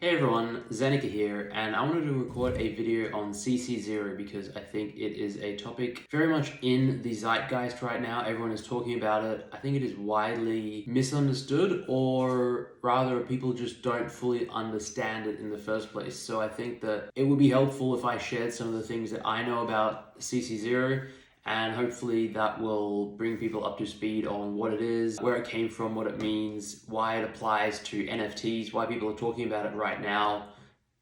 Hey everyone, Zeneca here, and I wanted to record a video on CC0 because I think it is a topic very much in the zeitgeist right now. Everyone is talking about it. I think it is widely misunderstood, or rather people just don't fully understand it in the first place. So I think that it would be helpful if I shared some of the things that I know about CC0, and hopefully that will bring people up to speed on what it is, where it came from, what it means, why it applies to NFTs, why people are talking about it right now,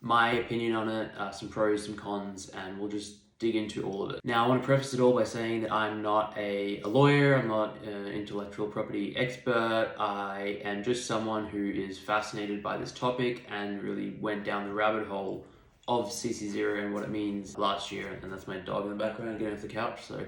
my opinion on it, some pros, some cons, and we'll just dig into all of it. Now, I want to preface it all by saying that I'm not a lawyer, I'm not an intellectual property expert. I am just someone who is fascinated by this topic and really went down the rabbit hole of CC0 and what it means last year. And that's my dog in the background getting off the couch, so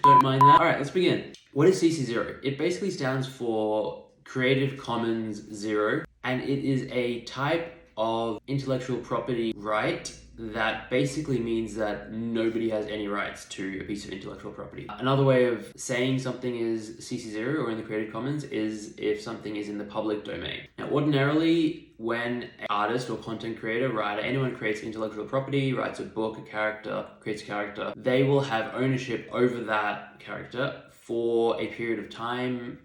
don't mind that. All right, let's begin. What is CC0? It basically stands for Creative Commons Zero, and it is a type of intellectual property right that basically means that nobody has any rights to a piece of intellectual property. Another way of saying something is CC0 or in the Creative Commons is if something is in the public domain. Now, ordinarily, when an artist or content creator, writer, anyone creates intellectual property, writes a book, a character, creates a character, they will have ownership over that character for a period of time,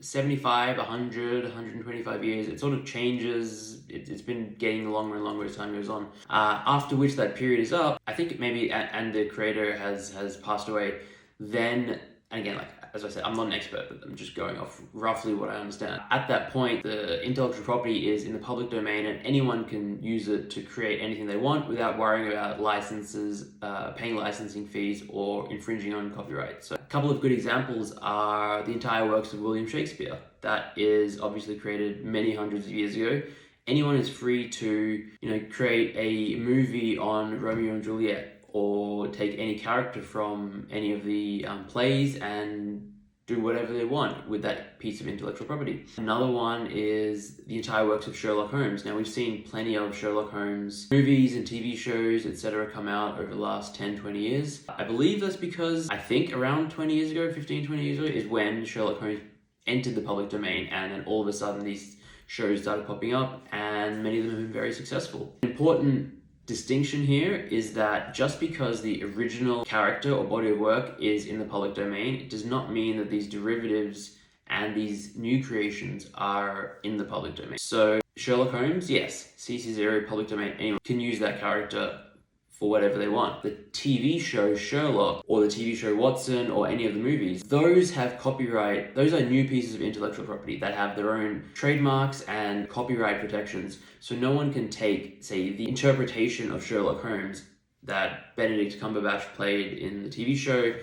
75, 100, 125 years. It sort of changes. It's been getting longer and longer as time goes on. After which that period is up, I think maybe, and the creator has passed away, then, and again, like, as I said, I'm not an expert, but I'm just going off roughly what I understand. At that point, the intellectual property is in the public domain and anyone can use it to create anything they want without worrying about licenses, paying licensing fees, or infringing on copyright. So a couple of good examples are the entire works of William Shakespeare. That is obviously created many hundreds of years ago. Anyone is free to, create a movie on Romeo and Juliet, or take any character from any of the plays and do whatever they want with that piece of intellectual property. Another one is the entire works of Sherlock Holmes. Now, we've seen plenty of Sherlock Holmes movies and TV shows, etc. come out over the last 10, 20 years. I believe that's because I think around 20 years ago, 15, 20 years ago, is when Sherlock Holmes entered the public domain, and then all of a sudden these shows started popping up, and many of them have been very successful. An important distinction here is that just because the original character or body of work is in the public domain, it does not mean that these derivatives and these new creations are in the public domain. So Sherlock Holmes, yes, CC0, public domain, anyone can use that character for whatever they want. The TV show Sherlock, or the TV show Watson, or any of the movies, those have copyright. Those are new pieces of intellectual property that have their own trademarks and copyright protections. So no one can take, say, the interpretation of Sherlock Holmes that Benedict Cumberbatch played in the TV show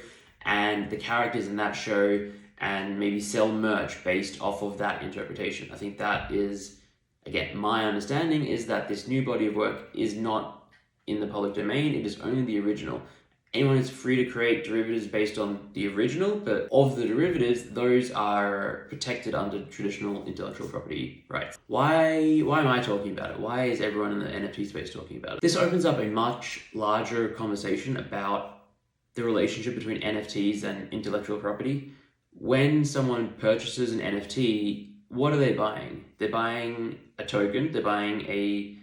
and the characters in that show and maybe sell merch based off of that interpretation. I think that is, again, my understanding is that this new body of work is not in the public domain. It is only the original. Anyone is free to create derivatives based on the original, but of the derivatives, those are protected under traditional intellectual property rights. Why am I talking about it? Why is everyone in the NFT space talking about it? This opens up a much larger conversation about the relationship between NFTs and intellectual property. When someone purchases an NFT, what are they buying? They're buying a token, they're buying a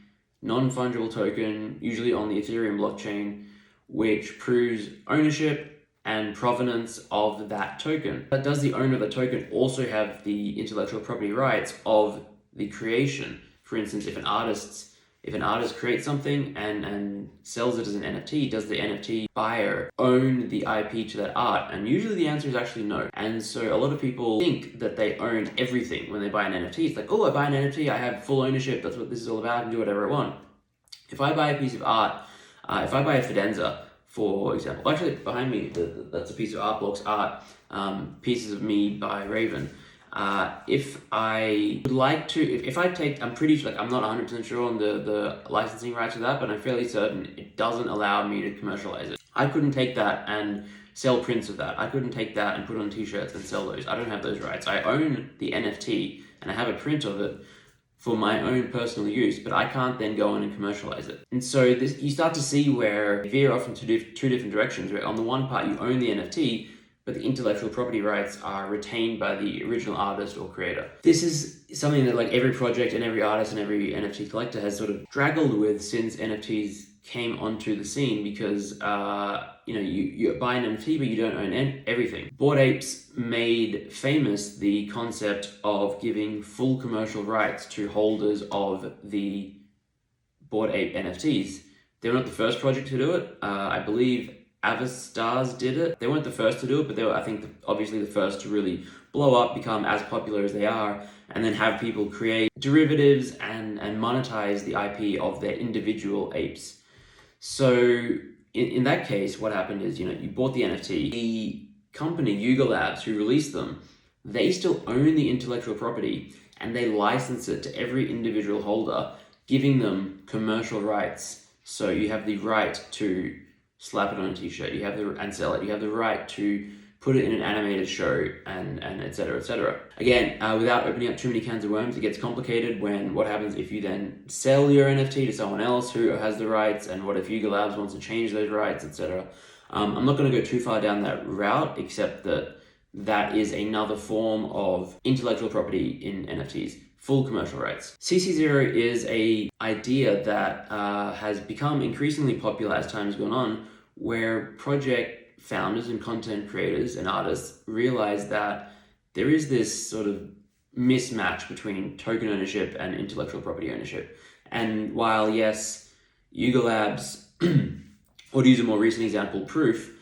non-fungible token, usually on the Ethereum blockchain, which proves ownership and provenance of that token. But does the owner of the token also have the intellectual property rights of the creation? For instance, if an artist creates something and sells it as an NFT, does the NFT buyer own the IP to that art? And usually the answer is actually no. And so a lot of people think that they own everything when they buy an NFT. It's like, oh, I buy an NFT, I have full ownership, that's what this is all about, I can do whatever I want. If I buy a piece of art, if I buy a Fidenza, for example, actually behind me, that's a piece of art blocks art, Pieces of Me by Raven. If I would like to, if I take, I'm pretty sure, like, I'm not 100% sure on the licensing rights of that, but I'm fairly certain it doesn't allow me to commercialize it. I couldn't take that and sell prints of that. I couldn't take that and put on t-shirts and sell those. I don't have those rights. I own the NFT and I have a print of it for my own personal use, but I can't then go in and commercialize it. And so you start to see where veer off into two different directions, where on the one part you own the NFT, but the intellectual property rights are retained by the original artist or creator. This is something that like every project and every artist and every NFT collector has sort of struggled with since NFTs came onto the scene, because you buy an NFT but you don't own everything. Bored Apes made famous the concept of giving full commercial rights to holders of the Bored Ape NFTs. They were not the first project to do it. I believe Avastars did it. They weren't the first to do it, but they were, I think, obviously the first to really blow up, become as popular as they are, and then have people create derivatives and monetize the IP of their individual apes. So in that case, what happened is, you bought the NFT. The company, Yuga Labs, who released them, they still own the intellectual property, and they license it to every individual holder, giving them commercial rights. So you have the right to slap it on a t-shirt, and sell it. You have the right to put it in an animated show, and et cetera, et cetera. Again, without opening up too many cans of worms, it gets complicated when what happens if you then sell your NFT to someone else who has the rights, and what if Yuga Labs wants to change those rights, etc. I'm not going to go too far down that route, except that is another form of intellectual property in NFTs. Full commercial rights. CC0 is a idea that has become increasingly popular as time has gone on, where project founders and content creators and artists realize that there is this sort of mismatch between token ownership and intellectual property ownership. And while yes, Yuga Labs, or to use a more recent example, Proof,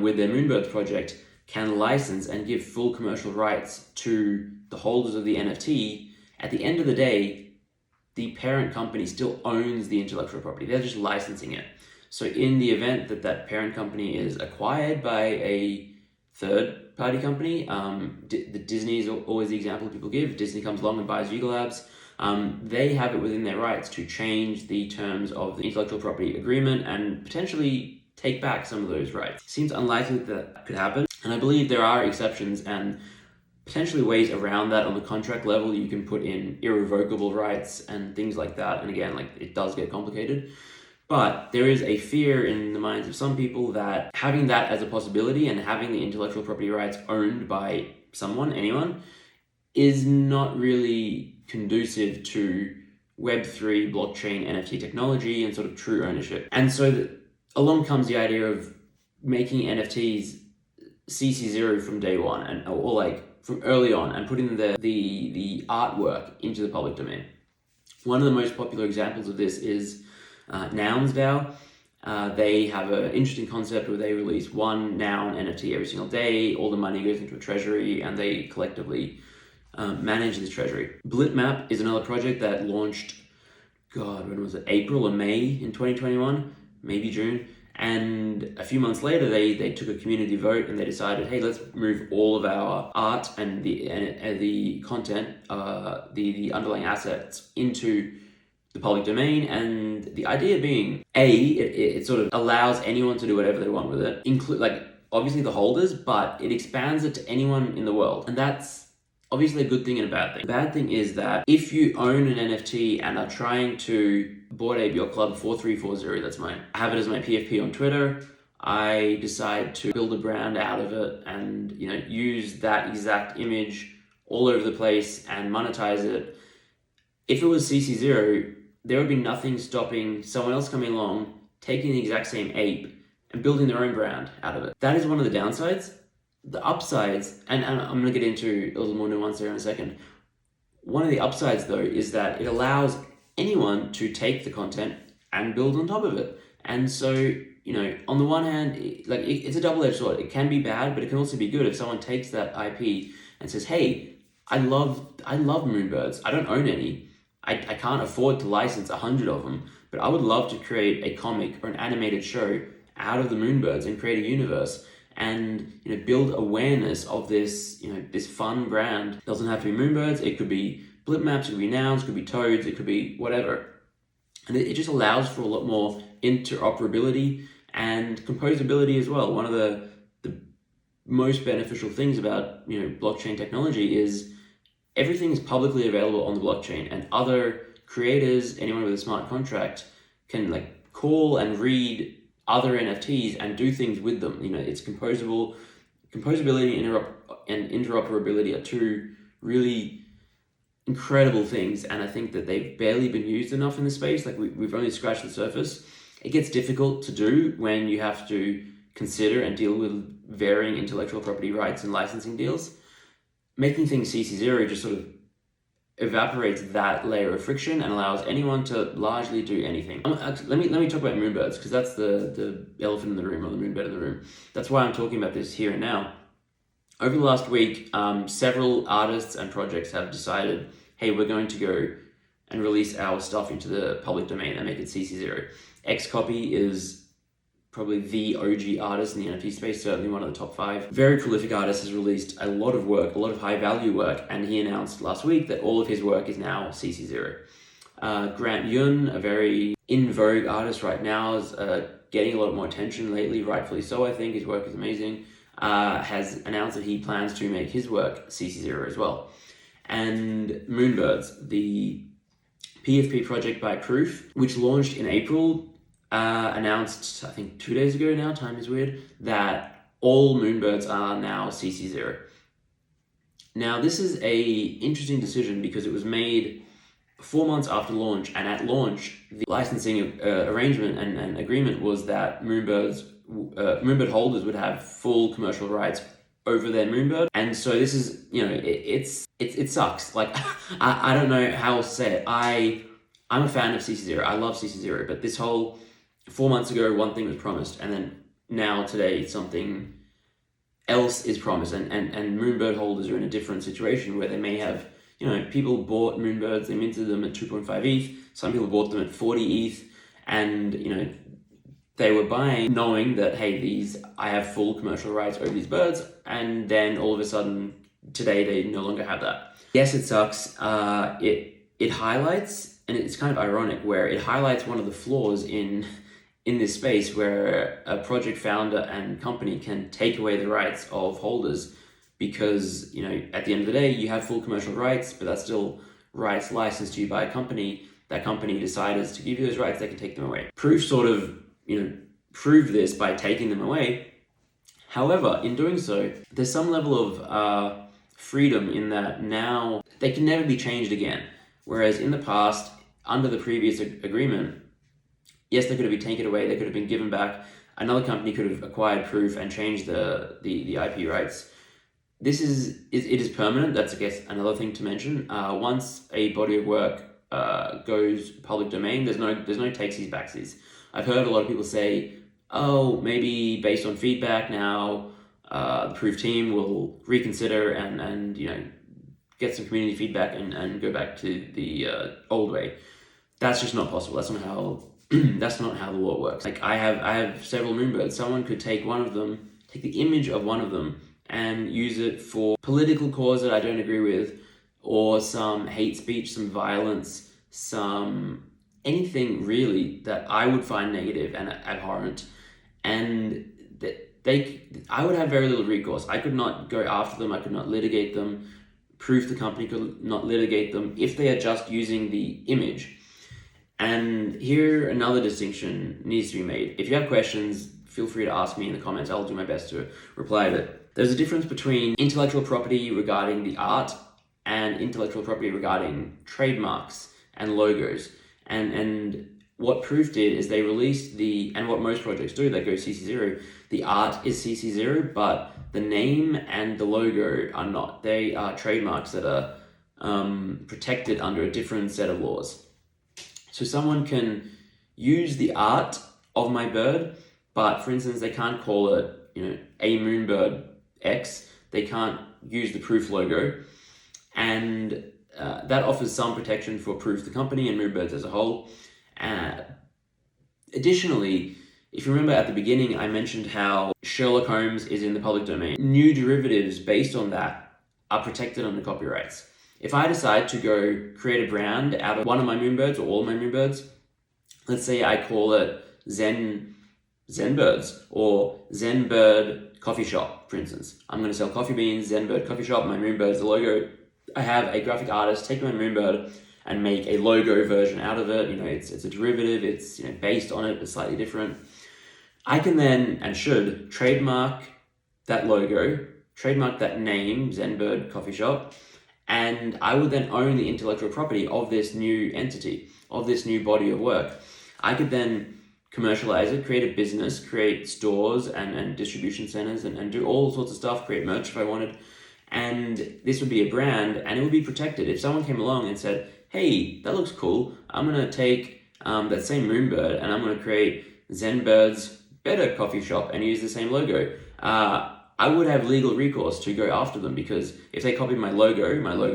with their Moonbirds project, can license and give full commercial rights to the holders of the NFT, at the end of the day, the parent company still owns the intellectual property. They're just licensing it. So in the event that parent company is acquired by a third-party company, Disney is always the example people give. Disney comes along and buys Yuga Labs. They have it within their rights to change the terms of the intellectual property agreement and potentially take back some of those rights. Seems unlikely that could happen, and I believe there are exceptions and potentially ways around that on the contract level. You can put in irrevocable rights and things like that. And again, like, it does get complicated. But there is a fear in the minds of some people that having that as a possibility and having the intellectual property rights owned by anyone, is not really conducive to Web3, blockchain, NFT technology, and sort of true ownership. And so along comes the idea of making NFTs CC0 from day one, or like from early on, and putting the artwork into the public domain. One of the most popular examples of this is Nouns DAO. They have an interesting concept where they release one noun NFT every single day. All the money goes into a treasury, and they collectively manage this treasury. Blitmap is another project that launched, when was it? April or May in 2021, maybe June. And a few months later, they took a community vote, and they decided, hey, let's move all of our art and the content, the underlying assets into the public domain. And the idea being, it sort of allows anyone to do whatever they want with it, include like obviously the holders, but it expands it to anyone in the world. And that's obviously a good thing and a bad thing. The bad thing is that if you own an NFT and are trying to Bored Ape your club 4340, I have it as my PFP on Twitter. I decide to build a brand out of it and use that exact image all over the place and monetize it. If it was CC0, there would be nothing stopping someone else coming along, taking the exact same ape and building their own brand out of it. That is one of the downsides. The upsides, and I'm going to get into a little more nuance there in a second. One of the upsides, though, is that it allows anyone to take the content and build on top of it. And so, on the one hand, it's a double-edged sword. It can be bad, but it can also be good if someone takes that IP and says, hey, I love Moonbirds. I don't own any. I can't afford to license 100 of them, but I would love to create a comic or an animated show out of the Moonbirds and create a universe and build awareness of this this fun brand. It doesn't have to be Moonbirds. It could be Blipmaps, it could be Nouns, it could be Toads, it could be whatever. And it just allows for a lot more interoperability and composability as well. One of the most beneficial things about blockchain technology is everything is publicly available on the blockchain, and other creators, anyone with a smart contract, can call and read other NFTs and do things with them. It's composable, composability and interoperability are two really incredible things, and I think that they've barely been used enough in the space. Like we've only scratched the surface. It gets difficult to do when you have to consider and deal with varying intellectual property rights and licensing deals. Making things CC0 just sort of evaporates that layer of friction and allows anyone to largely do anything. Let me talk about Moonbirds, because that's the elephant in the room, or the moonbird in the room. That's why I'm talking about this here and now. Over the last week, several artists and projects have decided, hey, we're going to go and release our stuff into the public domain and make it CC0. Xcopy is probably the OG artist in the NFT space, certainly one of the top 5. Very prolific artist, has released a lot of work, a lot of high value work, and he announced last week that all of his work is now CC0. Grant Yun, a very in vogue artist right now, is getting a lot more attention lately, rightfully so. I think his work is amazing. Has announced that he plans to make his work CC0 as well. And Moonbirds, the PFP project by Proof, which launched in April, announced, I think 2 days ago now, time is weird, that all Moonbirds are now CC0. Now, this is a interesting decision because it was made 4 months after launch, and at launch, the licensing arrangement and agreement was that Moonbird holders would have full commercial rights over their Moonbird. And so this is, it sucks. Like, I don't know how else to say it. I'm a fan of CC0. I love CC0, but this whole 4 months ago, one thing was promised, and then now today something else is promised, and Moonbird holders are in a different situation where they may have, people bought Moonbirds, they minted them at 2.5 ETH, some people bought them at 40 ETH, and, they were buying knowing that, hey, I have full commercial rights over these birds, and then all of a sudden, today, they no longer have that. Yes, it sucks. It highlights, and it's kind of ironic, where it highlights one of the flaws in this space, where a project founder and company can take away the rights of holders because, at the end of the day, you have full commercial rights, but that's still rights licensed to you by a company. That company decides to give you those rights, they can take them away. Proof sort of prove this by taking them away. However, in doing so, there's some level of freedom in that now they can never be changed again. Whereas in the past, under the previous agreement, yes, they could have been taken away, they could have been given back. Another company could have acquired Proof and changed the IP rights. It is permanent. That's, I guess, another thing to mention. Once a body of work goes public domain, there's no takesies backsies. I've heard a lot of people say, oh, maybe based on feedback now, the Proof team will reconsider and get some community feedback and go back to the old way. That's just not possible. That's not how that's not how the law works. Like I have several Moonbirds. Someone could take one of them, take the image of one of them, and use it for political cause that I don't agree with, or some hate speech, some violence, anything really that I would find negative and abhorrent, and I would have very little recourse. I could not go after them. I could not litigate them. Proof the company could not litigate them if they are just using the image. And here another distinction needs to be made. If you have questions, feel free to ask me in the comments. I'll do my best to reply to it. There's a difference between intellectual property regarding the art and intellectual property regarding trademarks and logos. And what Proof did is they released and what most projects do, they go CC0. The art is CC0, but the name and the logo are not. They are trademarks that are protected under a different set of laws. So someone can use the art of my bird, but for instance, they can't call it, a Moonbird X. They can't use the Proof logo. And that offers some protection for Proof the company and Moonbirds as a whole. Additionally, if you remember at the beginning, I mentioned how Sherlock Holmes is in the public domain. New derivatives based on that are protected under copyrights. If I decide to go create a brand out of one of my Moonbirds or all of my Moonbirds, let's say I call it Zenbirds or Zenbird Coffee Shop, for instance. I'm going to sell coffee beans, Zenbird Coffee Shop, my Moonbird's the logo. I have a graphic artist take my Moonbird and make a logo version out of it. It's a derivative, it's based on it, but slightly different. I can then, and should, trademark that logo, trademark that name, Zenbird Coffee Shop, and I would then own the intellectual property of this new entity, of this new body of work. I could then commercialize it, create a business, create stores and distribution centers, and do all sorts of stuff, create merch if I wanted. And this would be a brand, and it would be protected. If someone came along and said, hey, that looks cool, I'm going to take that same Moonbird and I'm going to create Zenbird's Better Coffee Shop and use the same logo, I would have legal recourse to go after them, because if they copied my logo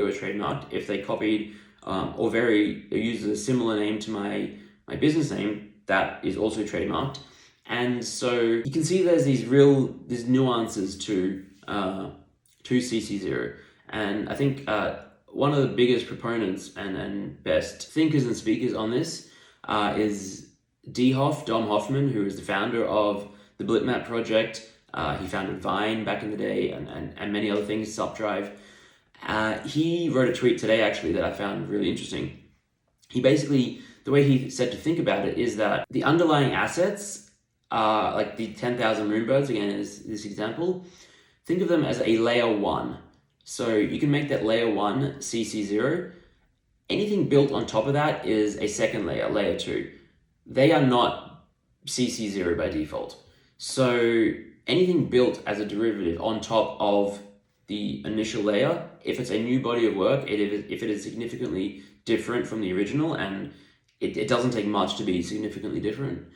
is trademarked. If they copied or used a similar name to my business name, that is also trademarked. And so you can see there's these nuances to CC0. And I think one of the biggest proponents and best thinkers and speakers on this is Dom Hoffman, who is the founder of the Blipmap project. He founded Vine back in the day and many other things, Supdrive. He wrote a tweet today actually that I found really interesting. He basically, the way he said to think about it is that the underlying assets, like the 10,000 Moonbirds, again, is this example, think of them as a layer 1. So you can make that layer 1 CC0. Anything built on top of that is a second layer, layer 2. They are not CC0 by default. So anything built as a derivative on top of the initial layer, if it's a new body of work, if it is significantly different from the original, and it doesn't take much to be significantly different,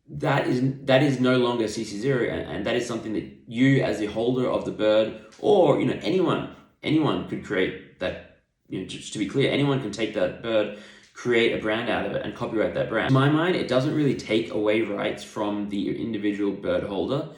that is no longer CC0, and that is something that you, as the holder of the bird, or anyone could create that. Just to be clear, anyone can take that bird, create a brand out of it, and copyright that brand. In my mind, it doesn't really take away rights from the individual bird holder.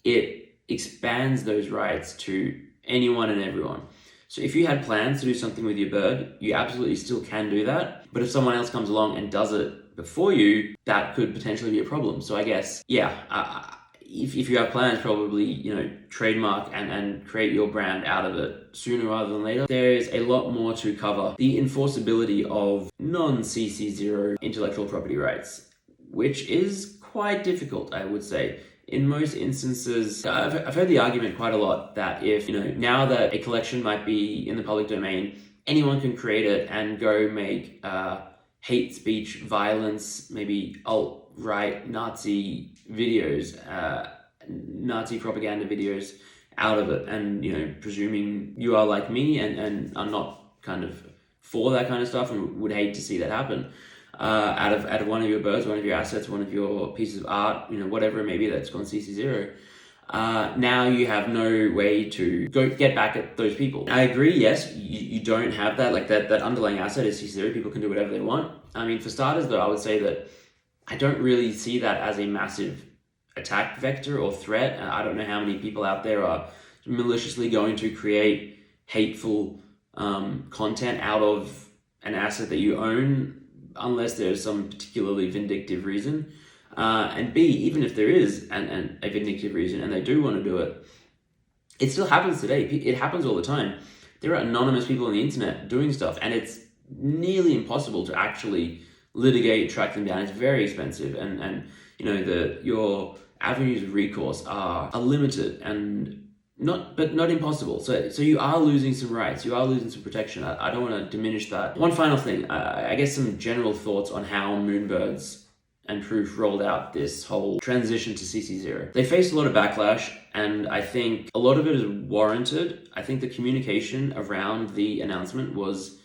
It expands those rights to anyone and everyone. So if you had plans to do something with your bird, you absolutely still can do that. But if someone else comes along and does it before you, that could potentially be a problem. So I guess, if you have plans, probably, trademark and create your brand out of it sooner rather than later. There is a lot more to cover. The enforceability of non-CC0 intellectual property rights, which is quite difficult, I would say. In most instances, I've heard the argument quite a lot that if, now that a collection might be in the public domain, anyone can create it and go make hate speech, violence, maybe alt-right Nazi videos, Nazi propaganda videos out of it. And, presuming you are like me and are not kind of for that kind of stuff and would hate to see that happen. Out of one of your birds, one of your assets, one of your pieces of art, whatever it may be that's gone CC0, now you have no way to go get back at those people. I agree, yes, you don't have that, like that underlying asset is CC0, people can do whatever they want. I mean, for starters though, I would say that I don't really see that as a massive attack vector or threat. I don't know how many people out there are maliciously going to create hateful content out of an asset that you own, unless there's some particularly vindictive reason. And B, even if there is a vindictive reason and they do want to do it, it still happens today. It happens all the time. There are anonymous people on the internet doing stuff, and it's nearly impossible to actually litigate, track them down. It's very expensive, and your avenues of recourse are limited and not impossible. So you are losing some rights, you are losing some protection. I don't want to diminish that. One final thing, I guess some general thoughts on how Moonbirds and Proof rolled out this whole transition to CC0. They faced a lot of backlash, and I think a lot of it is warranted. I think the communication around the announcement was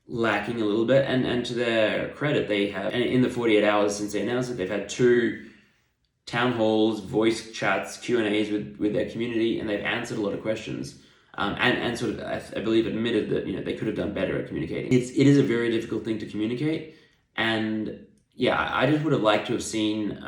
lacking a little bit, and to their credit, they have, and in the 48 hours since they announced it, they've had 2 town halls, voice chats, Q&As with their community, and they've answered a lot of questions, and sort of, I believe, admitted that they could have done better at communicating. It is a very difficult thing to communicate, and I just would have liked to have seen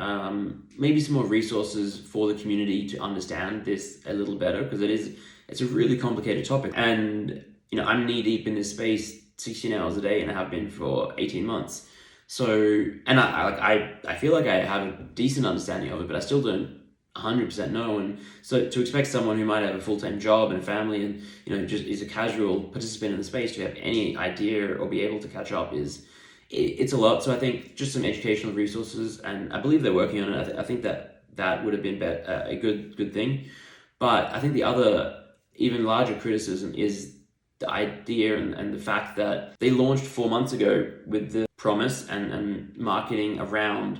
maybe some more resources for the community to understand this a little better, because it's a really complicated topic, and I'm knee deep in this space 16 hours a day, and I have been for 18 months. So, and I feel like I have a decent understanding of it, but I still don't 100% know. And so to expect someone who might have a full-time job and a family and, just is a casual participant in the space to have any idea or be able to catch up it's a lot. So I think just some educational resources, and I believe they're working on it. I think that would have been a good thing. But I think the other even larger criticism is the idea and the fact that they launched 4 months ago with the promise and marketing around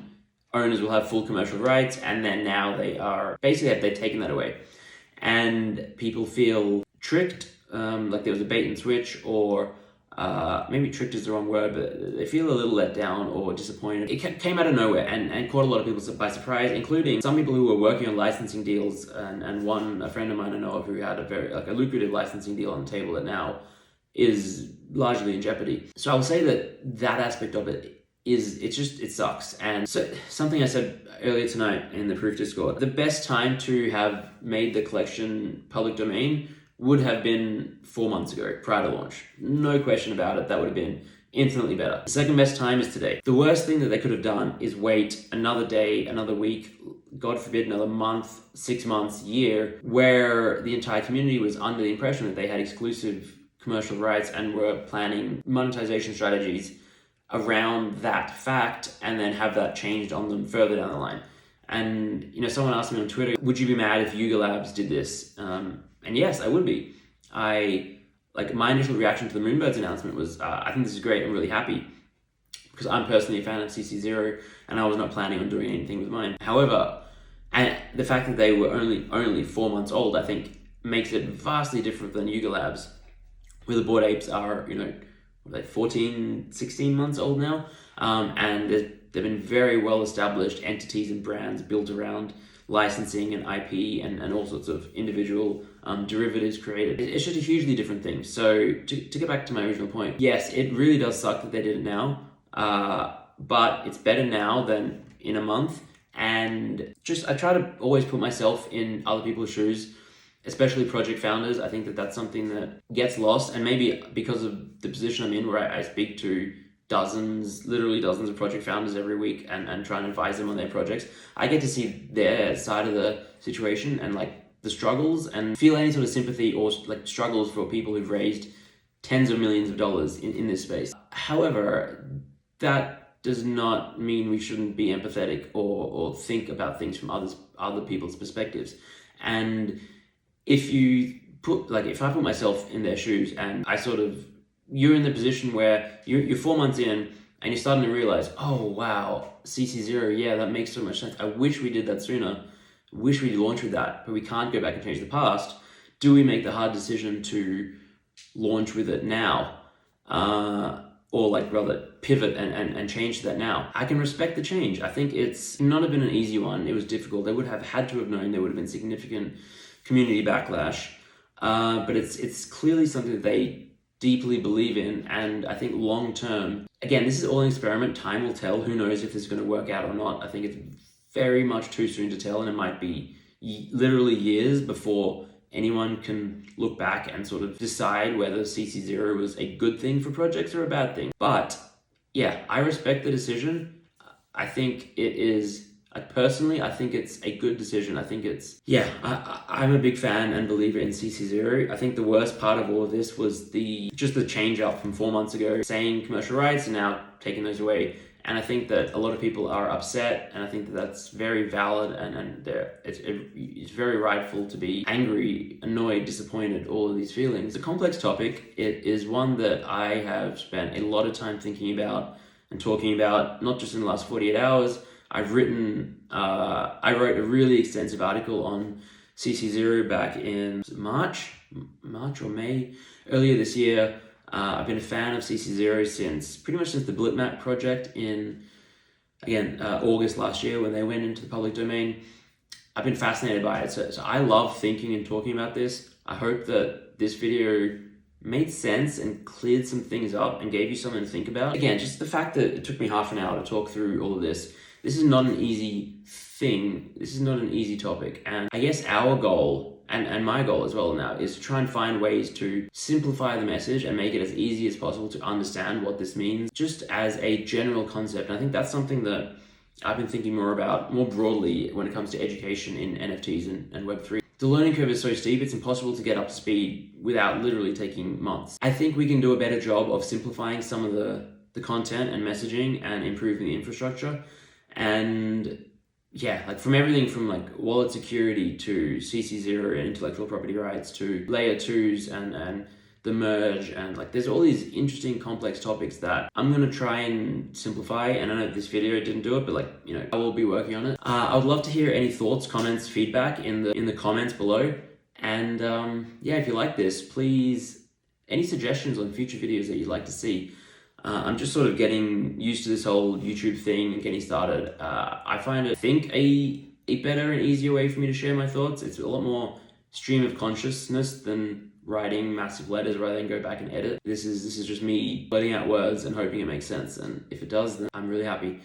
owners will have full commercial rights, and then now they've taken that away. And people feel tricked, like there was a bait and switch, or maybe tricked is the wrong word, but they feel a little let down or disappointed. It came out of nowhere and caught a lot of people by surprise, including some people who were working on licensing deals, and a friend of mine I know of who had a lucrative licensing deal on the table that now is largely in jeopardy. So I will say that aspect of it it sucks. And so something I said earlier tonight in the Proof Discord, the best time to have made the collection public domain would have been 4 months ago, prior to launch. No question about it, that would have been infinitely better. The second best time is today. The worst thing that they could have done is wait another day, another week, God forbid another month, 6 months, year, where the entire community was under the impression that they had exclusive commercial rights and were planning monetization strategies around that fact, and then have that changed on them further down the line. And someone asked me on Twitter, would you be mad if Yuga Labs did this? And yes, I would be. My initial reaction to the Moonbirds announcement was, I think this is great, I'm really happy, because I'm personally a fan of CC0 and I was not planning on doing anything with mine. However, and the fact that they were only 4 months old, I think makes it vastly different than Yuga Labs, where the Bored Apes are, 14, 16 months old now. And they've been very well established entities and brands built around licensing and IP and all sorts of individual derivatives created. It's just a hugely different thing. So to get back to my original point, yes, it really does suck that they did it now, but it's better now than in a month. And I try to always put myself in other people's shoes, especially project founders. I think that's something that gets lost, and maybe because of the position I'm in, where I speak to literally dozens of project founders every week and try and advise them on their projects, I get to see their side of the situation and the struggles, and feel any sort of sympathy or struggles for people who've raised tens of millions of dollars in this space. However, that does not mean we shouldn't be empathetic or think about things from other people's perspectives. And if I put myself in their shoes, and you're in the position where you're 4 months in and you're starting to realize, oh wow, CC0, yeah, that makes so much sense. I wish we did that sooner. Wish we'd launched with that, but we can't go back and change the past. Do we make the hard decision to launch with it now? Or rather pivot and change to that now? I can respect the change. I think it's not have been an easy one. It was difficult. They would have had to have known there would have been significant community backlash. But it's clearly something that they deeply believe in, and I think long term, again, this is all an experiment. Time will tell. Who knows if this is going to work out or not? I think it's very much too soon to tell, and it might be literally years before anyone can look back and sort of decide whether CC0 was a good thing for projects or a bad thing. But yeah, I respect the decision. I think it is, personally, I think it's a good decision. I think I'm a big fan and believer in CC0. I think the worst part of all of this was the change up from 4 months ago, saying commercial rights and now taking those away. And I think that a lot of people are upset, and I think that's very valid, and it's very rightful to be angry, annoyed, disappointed, all of these feelings. It's a complex topic. It is one that I have spent a lot of time thinking about and talking about, not just in the last 48 hours. I wrote a really extensive article on CC0 back in March or May, earlier this year. I've been a fan of CC0 pretty much since the Blipmap project in, August last year when they went into the public domain. I've been fascinated by it. So I love thinking and talking about this. I hope that this video made sense and cleared some things up and gave you something to think about. Again, just the fact that it took me half an hour to talk through all of this. This is not an easy thing. This is not an easy topic. And I guess our goal, and my goal as well now, is to try and find ways to simplify the message and make it as easy as possible to understand what this means, just as a general concept. And I think that's something that I've been thinking more about, more broadly, when it comes to education in NFTs and Web3. The learning curve is so steep, it's impossible to get up to speed without literally taking months. I think we can do a better job of simplifying some of the content and messaging and improving the infrastructure. And yeah, like from everything from like wallet security to CC0 and intellectual property rights to layer 2s and the merge, and like there's all these interesting complex topics that I'm gonna try and simplify. And I know this video didn't do it, but like, you know, I will be working on it. I would love to hear any thoughts, comments, feedback in the comments below. And yeah, if you like this, please, any suggestions on future videos that you'd like to see. I'm just sort of getting used to this whole YouTube thing and getting started. I find it, I think, a better and easier way for me to share my thoughts. It's a lot more stream of consciousness than writing massive letters rather than go back and edit. This is just me letting out words and hoping it makes sense. And if it does, then I'm really happy.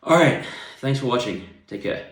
All right, thanks for watching. Take care.